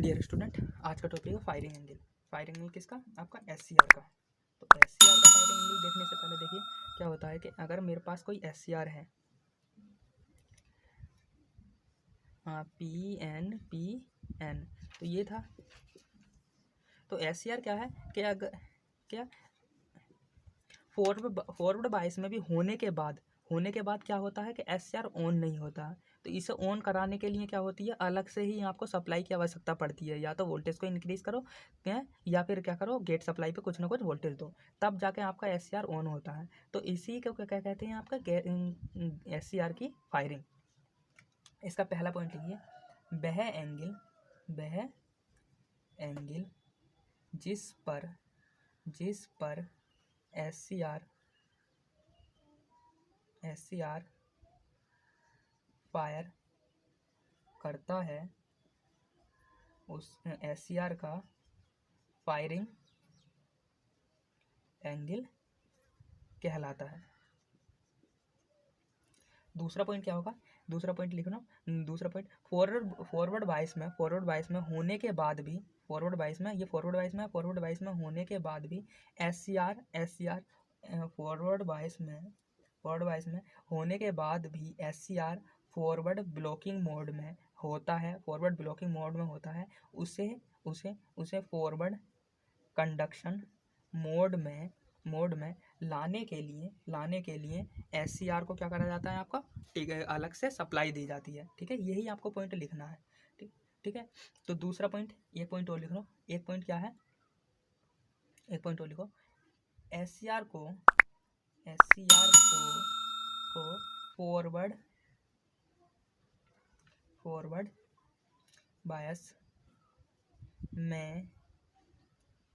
Dear student, आज का topic है फायरिंग एंगल। फायरिंग एंगल किसका? आपका SCR का। तो SCR का फायरिंग एंगल देखने से पहले देखिए क्या होता है कि अगर मेरे पास कोई SCR है, PN, तो ये था। तो SCR क्या है कि अगर क्या फॉरवर्ड बायस में भी होने के बाद क्या होता है कि SCR ऑन नहीं होता। तो इसे ऑन कराने के लिए क्या होती है, अलग से ही आपको सप्लाई की आवश्यकता पड़ती है। या तो वोल्टेज को इंक्रीज करो या फिर क्या करो, गेट सप्लाई पे कुछ ना कुछ वोल्टेज दो, तब जाके आपका SCR ऑन होता है। तो इसी को क्या कहते हैं, आपका SCR की फायरिंग। इसका पहला पॉइंट लिखिए, वह एंगल जिस पर SCR फायर करता है, उस SCR का फायरिंग एंगल कहलाता है। दूसरा पॉइंट क्या होगा? दूसरा पॉइंट लिखना। दूसरा पॉइंट फॉरवर्ड बायस में होने के बाद भी, फॉरवर्ड बायस में होने के बाद भी SCR फॉरवर्ड बायस में होने के बाद भी SCR फॉरवर्ड ब्लॉकिंग मोड में होता है। उसे फॉरवर्ड कंडक्शन मोड में लाने के लिए SCR को क्या करा जाता है, आपका ठीक है, अलग से सप्लाई दी जाती है। ठीक है, यही आपको पॉइंट लिखना है। ठीक है। तो दूसरा पॉइंट, एक पॉइंट और लिख लो। एक पॉइंट क्या है, एक पॉइंट और लिखो। SCR को फॉरवर्ड बायस में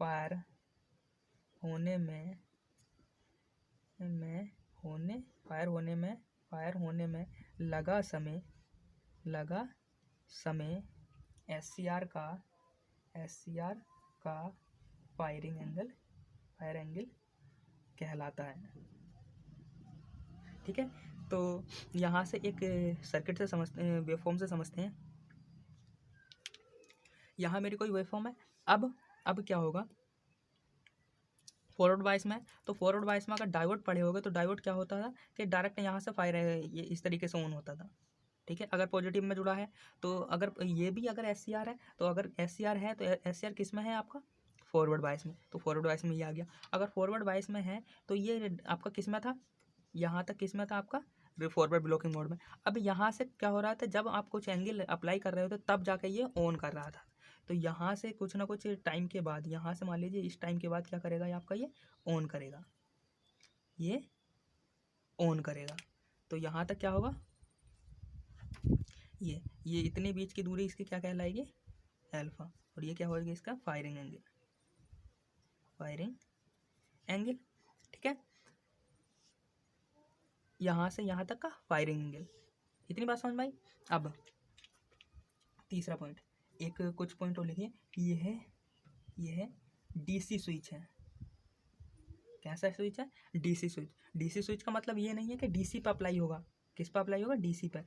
फायर होने में लगा समय SCR का फायर एंगल कहलाता है। ठीक है। तो यहाँ से एक सर्किट से समझते हैं, वेवफॉर्म से समझते हैं। यहाँ मेरी कोई वेवफॉर्म है। अब क्या होगा, फॉरवर्ड बायस में, तो फॉरवर्ड बायस में अगर डायोड पड़े होगे तो डायोड क्या होता था कि डायरेक्ट यहाँ से फायर ये इस तरीके से ऑन होता था। ठीक है, अगर पॉजिटिव में जुड़ा है तो अगर ये भी अगर SCR है, तो अगर SCR है तो SCR किस में है, आपका फॉरवर्ड बायस में। तो फॉरवर्ड बायस में ये आ गया। अगर फॉरवर्ड बायस में है तो ये आपका किस में था, यहाँ तक किस में था, आपका फॉरवर्ड ब्लॉकिंग मोड में। अब यहाँ से क्या हो रहा था, जब आप कुछ एंगल अप्लाई कर रहे होते तब जाकर ये ऑन कर रहा था। तो यहाँ से कुछ ना कुछ टाइम के बाद, यहाँ से मान लीजिए इस टाइम के बाद क्या करेगा, ये आपका ये ऑन करेगा। तो यहाँ तक क्या होगा, ये इतने बीच की दूरी इसकी क्या कहलाएगी, अल्फा। और ये क्या होगा, इसका फायरिंग एंगल। ठीक है, यहाँ से यहाँ तक का फायरिंग एंगल। इतनी बात समझ में आई। अब तीसरा पॉइंट, एक कुछ पॉइंट और लिखिए। ये है DC स्विच है। कैसा स्विच है, DC स्विच। DC स्विच का मतलब ये नहीं है कि DC पे अप्लाई होगा। किस पे अप्लाई होगा, DC पे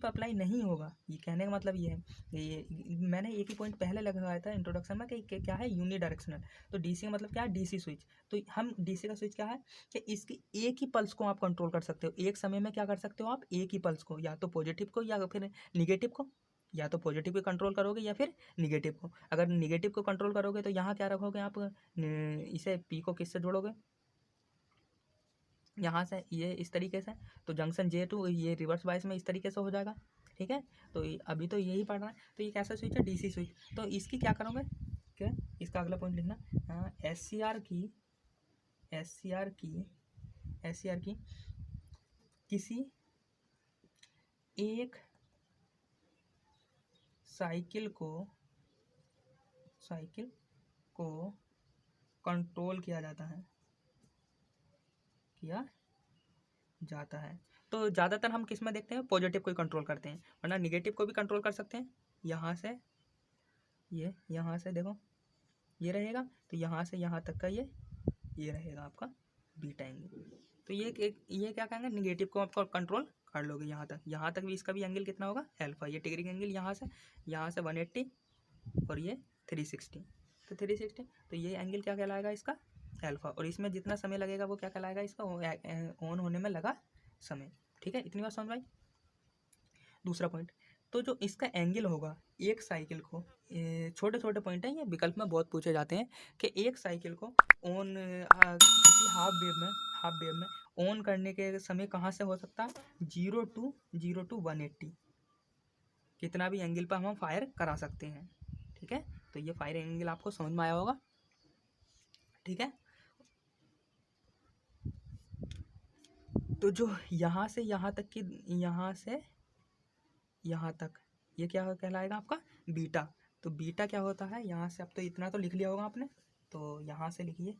अप्लाई नहीं होगा। ये कहने का मतलब ये है, ये मैंने एक ही पॉइंट पहले लगाया था इंट्रोडक्शन में कि क्या है, यूनिडायरेक्शनल। तो DC का मतलब क्या है, DC स्विच। तो हम DC का स्विच क्या है कि इसकी एक ही पल्स को आप कंट्रोल कर सकते हो। एक समय में क्या कर सकते हो आप, एक ही पल्स को, या तो पॉजिटिव को या फिर निगेटिव को। या तो पॉजिटिव को कंट्रोल करोगे या फिर निगेटिव को। अगर निगेटिव को कंट्रोल करोगे तो यहाँ क्या रखोगे आप, इसे P को किससे जोड़ोगे, यहाँ से ये इस तरीके से। तो जंक्शन J2 ये रिवर्स बायस में इस तरीके से हो जाएगा। ठीक है, तो अभी तो यही पढ़ रहा है। तो ये कैसा स्विच है, DC स्विच। तो इसकी क्या करोगे, क्या इसका अगला पॉइंट लिखना। हाँ, SCR की किसी एक साइकिल को कंट्रोल किया जाता है। तो ज़्यादातर हम किस में देखते हैं, पॉजिटिव को ही कंट्रोल करते हैं, वरना निगेटिव को भी कंट्रोल कर सकते हैं। यहाँ से देखो ये रहेगा, तो यहाँ से यहाँ तक का ये रहेगा आपका बीटा एंगल। तो ये क्या कहेंगे, निगेटिव को आपको कंट्रोल कर लोगे। यहाँ तक भी इसका भी एंगल कितना होगा, अल्फा। ये ट्रिगरिंग एंगल यहाँ से 180 और ये 360, तो 360, तो ये एंगल क्या कहलाएगा इसका, अल्फा। और इसमें जितना समय लगेगा वो क्या कहलाएगा इसका, ऑन होने में लगा समय। ठीक है, इतनी बात समझ में आई। दूसरा पॉइंट, तो जो इसका एंगल होगा एक साइकिल को, छोटे छोटे पॉइंट हैं ये, विकल्प में बहुत पूछे जाते हैं कि एक साइकिल को ऑन किसी हाफ वेव में ऑन करने के समय कहाँ से हो सकता है, 0 to 180, कितना भी एंगल पर हम फायर करा सकते हैं। ठीक है, तो ये फायर एंगल आपको समझ में आया होगा। ठीक है, तो जो यहाँ से यहाँ तक की, यहाँ से यहाँ तक, ये क्या कहलाएगा आपका, बीटा। तो बीटा क्या होता है, यहाँ से अब तो इतना तो लिख लिया होगा आपने, तो यहाँ से लिखिए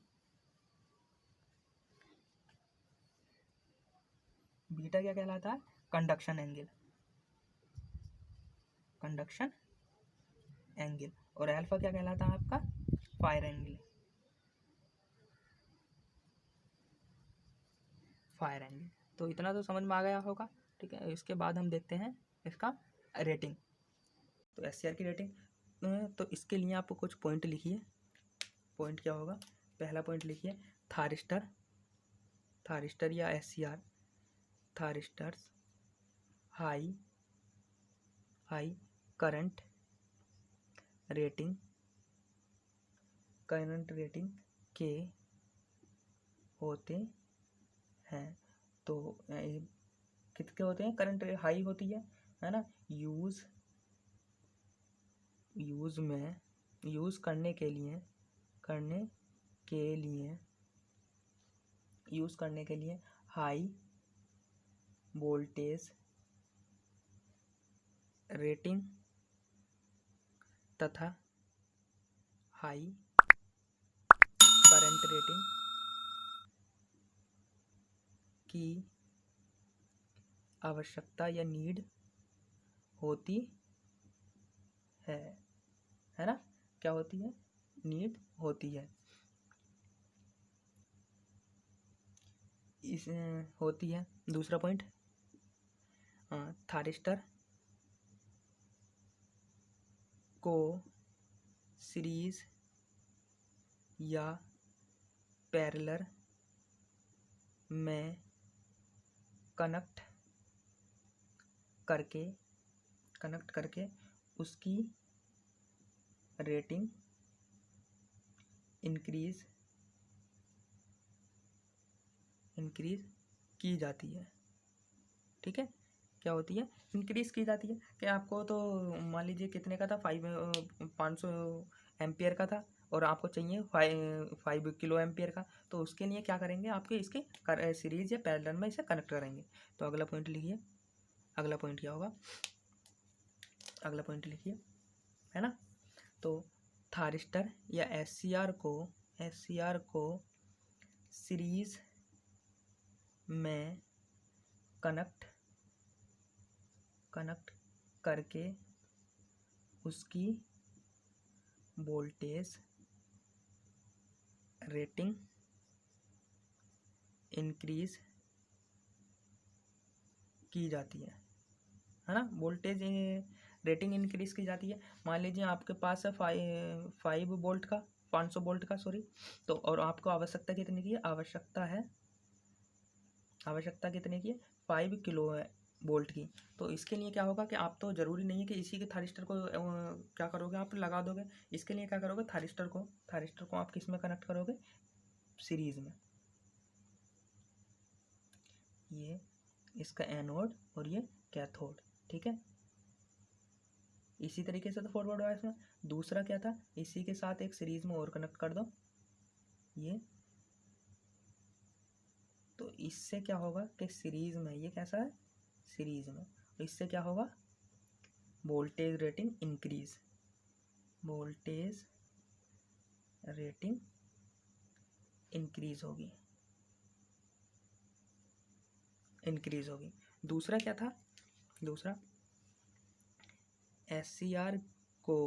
बीटा क्या कहलाता है, कंडक्शन एंगल, कंडक्शन एंगल। और अल्फा क्या कहलाता है आपका, फायर एंगल, फायर एंगल। तो इतना तो समझ में आ गया होगा। ठीक है, इसके बाद हम देखते हैं इसका रेटिंग। तो एससीआर की रेटिंग, तो इसके लिए आपको कुछ पॉइंट लिखिए। पॉइंट क्या होगा, पहला पॉइंट लिखिए थारिस्टर, थारिस्टर या SCR, thyristors high current rating, current rating के होते हैं। तो कितने होते हैं, करंट हाई होती है ना, यूज़ में यूज़ करने के लिए हाई वोल्टेज रेटिंग तथा हाई करंट रेटिंग की आवश्यकता या नीड होती है ना, क्या होती है, नीड होती है। इस होती है। दूसरा पॉइंट, थारिस्टर को सीरीज या पैरेलल में कनेक्ट करके उसकी रेटिंग इंक्रीज की जाती है। ठीक है, क्या होती है, इंक्रीज की जाती है। कि आपको तो मान लीजिए कितने का था, 500 एम्पियर का था, और आपको चाहिए 5 किलो एम्पियर का, तो उसके लिए क्या करेंगे, आपके इसके सीरीज या पैरेलल में इसे कनेक्ट करेंगे। तो अगला पॉइंट लिखिए, अगला पॉइंट क्या होगा, अगला पॉइंट लिखिए, है ना। तो थारिस्टर या एससीआर को सीरीज में कनेक्ट करके उसकी वोल्टेज रेटिंग इंक्रीज की जाती है ना, वोल्टेज रेटिंग इंक्रीज की जाती है। मान लीजिए आपके पास है 5 वोल्ट का, 500 वोल्ट का सॉरी, तो और आपको आवश्यकता कितने की है, आवश्यकता कितने की है, 5 किलो वोल्ट की। तो इसके लिए क्या होगा कि आप तो ज़रूरी नहीं है कि इसी के थारिस्टर को क्या करोगे, आप लगा दोगे। इसके लिए क्या करोगे, थारिस्टर को आप किस में कनेक्ट करोगे, सीरीज में। ये इसका एनोड और ये कैथोड। ठीक है, इसी तरीके से तो फॉरवर्ड वायर्स में। दूसरा क्या था, इसी के साथ एक सीरीज में और कनेक्ट कर दो ये, तो इससे क्या होगा कि सीरीज में, ये कैसा है, सीरीज में, तो इससे क्या होगा, वोल्टेज रेटिंग इंक्रीज होगी। दूसरा क्या था, दूसरा एससीआर को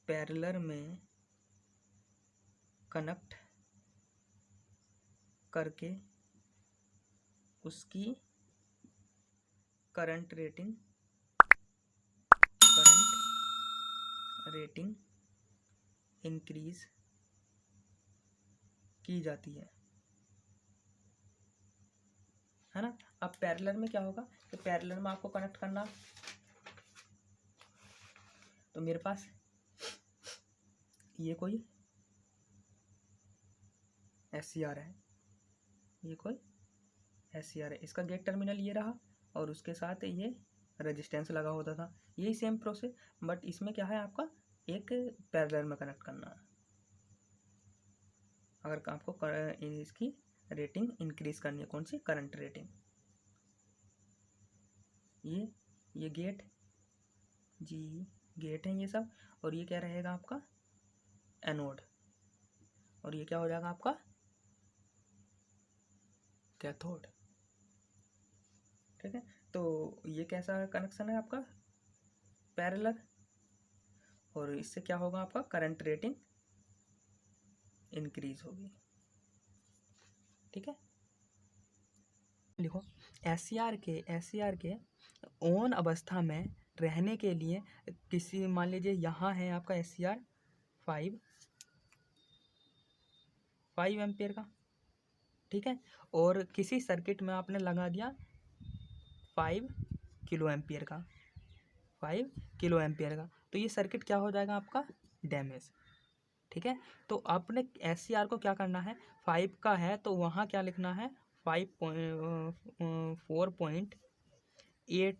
पैरेलल में कनेक्ट करके उसकी करंट रेटिंग इंक्रीज की जाती है ना। अब पैरेलल में क्या होगा, तो पैरेलल में आपको कनेक्ट करना, तो मेरे पास ये कोई SCR है, ये कोई SCR है, इसका गेट टर्मिनल ये रहा और उसके साथ ये रेजिस्टेंस लगा होता था, यही सेम प्रोसेस, बट इसमें क्या है आपका एक पैरेलल में कनेक्ट करना है। अगर आपको इसकी रेटिंग इंक्रीज करनी है, कौन सी, करंट रेटिंग, ये गेट जी गेट है ये सब, और ये क्या रहेगा आपका एनोड, और ये क्या हो जाएगा आपका कैथोड। ठीक है, तो ये कैसा कनेक्शन है आपका पैरेलल, और इससे क्या होगा आपका करंट रेटिंग इंक्रीज होगी। ठीक है, लिखो SCR के ऑन अवस्था में रहने के लिए किसी, मान लीजिए यहाँ है आपका SCR 5 एम्पियर का, ठीक है, और किसी सर्किट में आपने लगा दिया 5 किलो एम्पियर का, 5 किलो एम्पियर का, तो ये सर्किट क्या हो जाएगा आपका डैमेज। ठीक है, तो आपने SCR को क्या करना है, 5 का है तो वहाँ क्या लिखना है 4.8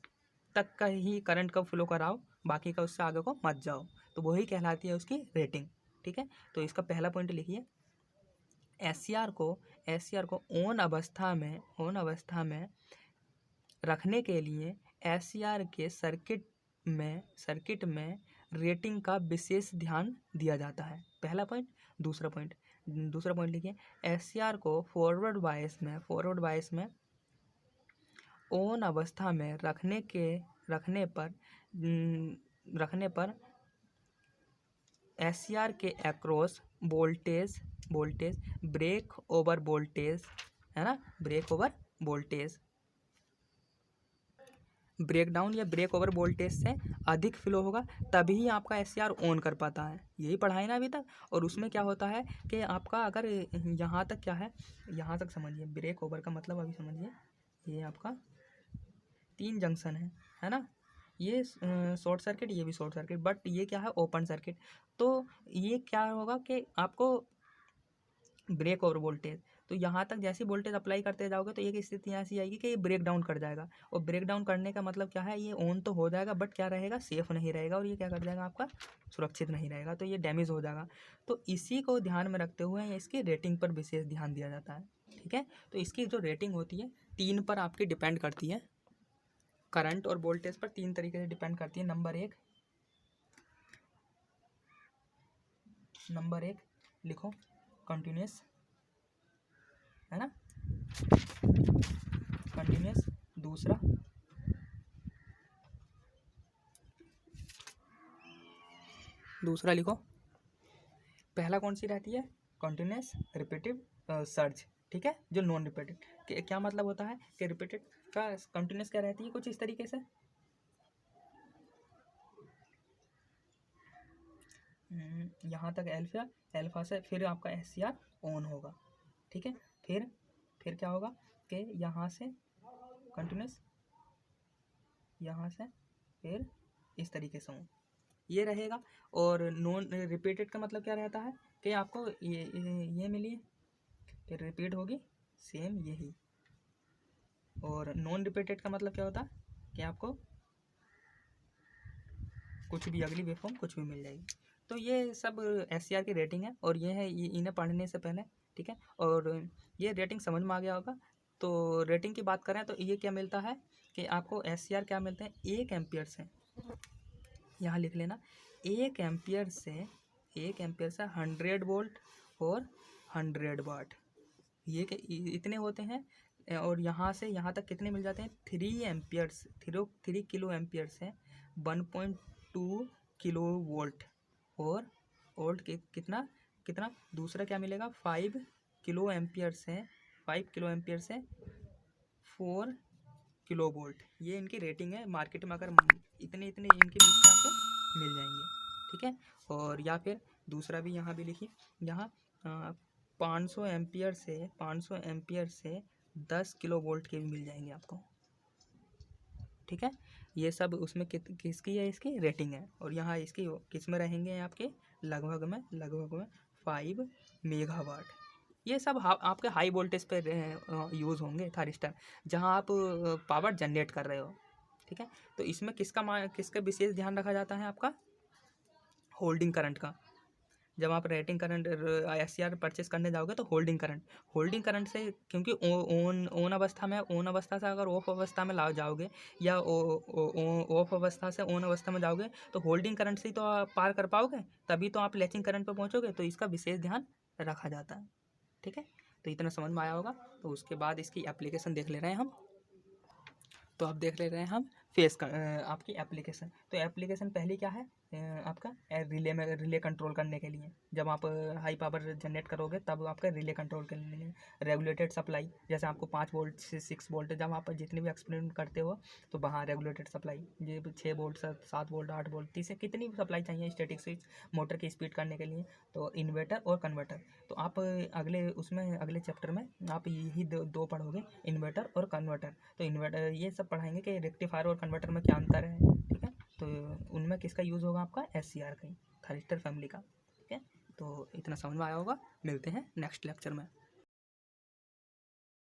तक का ही करंट का फ्लो कराओ, बाकी का उससे आगे को मत जाओ, तो वही कहलाती है उसकी रेटिंग। ठीक है, तो इसका पहला पॉइंट लिखिए, SCR को ऑन अवस्था में रखने के लिए SCR के सर्किट में रेटिंग का विशेष ध्यान दिया जाता है, पहला पॉइंट। दूसरा पॉइंट लिखिए, SCR को फॉरवर्ड बायस में ऑन अवस्था में रखने पर SCR के across voltage break over voltage, है ना, ब्रेक ओवर वोल्टेज, ब्रेकडाउन या ब्रेक ओवर वोल्टेज से अधिक फ्लो होगा, तभी आपका SCR ऑन कर पाता है, यही पढ़ाई ना अभी तक। और उसमें क्या होता है कि आपका अगर यहाँ तक क्या है, यहाँ तक समझिए, ब्रेक ओवर का मतलब अभी समझिए, ये आपका 3 जंक्शन है ना, ये शॉर्ट सर्किट, ये भी शॉर्ट सर्किट, बट ये क्या है ओपन सर्किट, तो ये क्या होगा कि आपको ब्रेक ओवर वोल्टेज, तो यहाँ तक जैसे वोल्टेज अप्लाई करते जाओगे तो एक स्थिति ऐसी आएगी कि ये ब्रेक डाउन कर जाएगा, और ब्रेक डाउन करने का मतलब क्या है, ये ऑन तो हो जाएगा बट क्या रहेगा, सेफ नहीं रहेगा, और ये क्या कर जाएगा आपका सुरक्षित नहीं रहेगा, तो ये डैमेज हो जाएगा। तो इसी को ध्यान में रखते हुए इसकी रेटिंग पर विशेष ध्यान दिया जाता है। ठीक है, तो इसकी जो रेटिंग होती है 3 पर आपकी डिपेंड करती है, करंट और वोल्टेज पर 3 तरीके से डिपेंड करती है। नंबर एक लिखो कंटिन्यूस, है ना, कंटिन्यूस। दूसरा लिखो, पहला कौन सी रहती है, कंटिन्यूस रिपीटिव सर्ज। ठीक है, जो नॉन रिपीटेड, क्या मतलब होता है कि रिपीटेड का कंटिन्यूस क्या रहती है, कुछ इस तरीके से, यहाँ तक अल्फा से फिर आपका SCR ऑन होगा। ठीक है, फिर क्या होगा कि यहाँ से कंटिन्यूस, यहाँ से फिर इस तरीके से ये रहेगा। और नॉन रिपीटेड का मतलब क्या रहता है कि आपको ये मिली फिर रिपीट होगी सेम यही, और नॉन रिपीटेड का मतलब क्या होता है कि आपको कुछ भी अगली वेवफॉर्म कुछ भी मिल जाएगी। तो ये सब SCR की रेटिंग है, और ये है इन्हें पढ़ने से पहले। ठीक है, और ये रेटिंग समझ में आ गया होगा। तो रेटिंग की बात करें तो ये क्या मिलता है कि आपको SCR क्या मिलते हैं, 1 एम्पियर से, यहाँ लिख लेना, 1 एम्पियर से 100 वोल्ट और 100 वाट, ये इतने होते हैं। और यहाँ से यहाँ तक कितने मिल जाते हैं, 3 किलो एम्पियर से 1.2 किलो वोल्ट, और वोल्ट के कितना दूसरा क्या मिलेगा, 5 किलो एम्पियर से 4 किलो वोल्ट। ये इनकी रेटिंग है, मार्केट में अगर इतने इनके बीच में आपको मिल जाएंगे। ठीक है। और या फिर दूसरा भी यहाँ भी लिखिए, यहाँ 500 एम्पियर से 10 किलो वोल्ट के भी मिल जाएंगे आपको, ठीक है। ये सब उसमें किसकी है, इसकी रेटिंग है। और यहाँ इसकी किस में रहेंगे आपके, लगभग में 5 मेगावाट। ये सब आपके हाई वोल्टेज पर यूज़ होंगे थारिस्टर, जहाँ आप पावर जनरेट कर रहे हो, ठीक है। तो इसमें किसका विशेष ध्यान रखा जाता है, आपका होल्डिंग करंट का। जब आप रेटिंग करंट SCR परचेस करने जाओगे तो होल्डिंग करंट से, क्योंकि ऑन अवस्था से अगर ऑफ अवस्था में जाओगे या ऑफ अवस्था से ऑन अवस्था में जाओगे तो होल्डिंग करंट से ही तो आप पार कर पाओगे, तभी तो आप लैचिंग करंट पर पहुंचोगे। तो इसका विशेष ध्यान रखा जाता है, ठीक है। तो इतना समझ में आया होगा। तो उसके बाद इसकी एप्लीकेशन देख ले रहे हैं हम। तो अब देख ले रहे हैं हम आपकी एप्लीकेशन। तो एप्लीकेशन पहले क्या है, आपका रिले कंट्रोल करने के लिए। जब आप हाई पावर जनरेट करोगे तब आपका रिले कंट्रोल करने के लिए रेगुलेटेड सप्लाई, जैसे आपको 5 वोल्ट से 6 वोल्ट, जब आप जितनी भी एक्सपेरिमेंट करते हो तो वहाँ रेगुलेटेड सप्लाई, ये 6 वोल्ट 7 वोल्ट 8 वोल्ट 30 से कितनी भी सप्लाई चाहिए स्टैटिक स्विच मोटर की स्पीड करने के लिए। तो इन्वर्टर और कन्वर्टर, तो आप अगले चैप्टर में आप यही दो पढ़ोगे, इन्वर्टर और कन्वर्टर। तो इन्वर्टर ये सब पढ़ाएंगे कि रेक्टिफायर और कन्वर्टर में क्या अंतर है, ठीक है। तो उनमें किसका यूज़ होगा, आपका SCR का, थारिस्टर फैमिली का, ठीक है। तो इतना समझ में आया होगा। मिलते हैं नेक्स्ट लेक्चर में।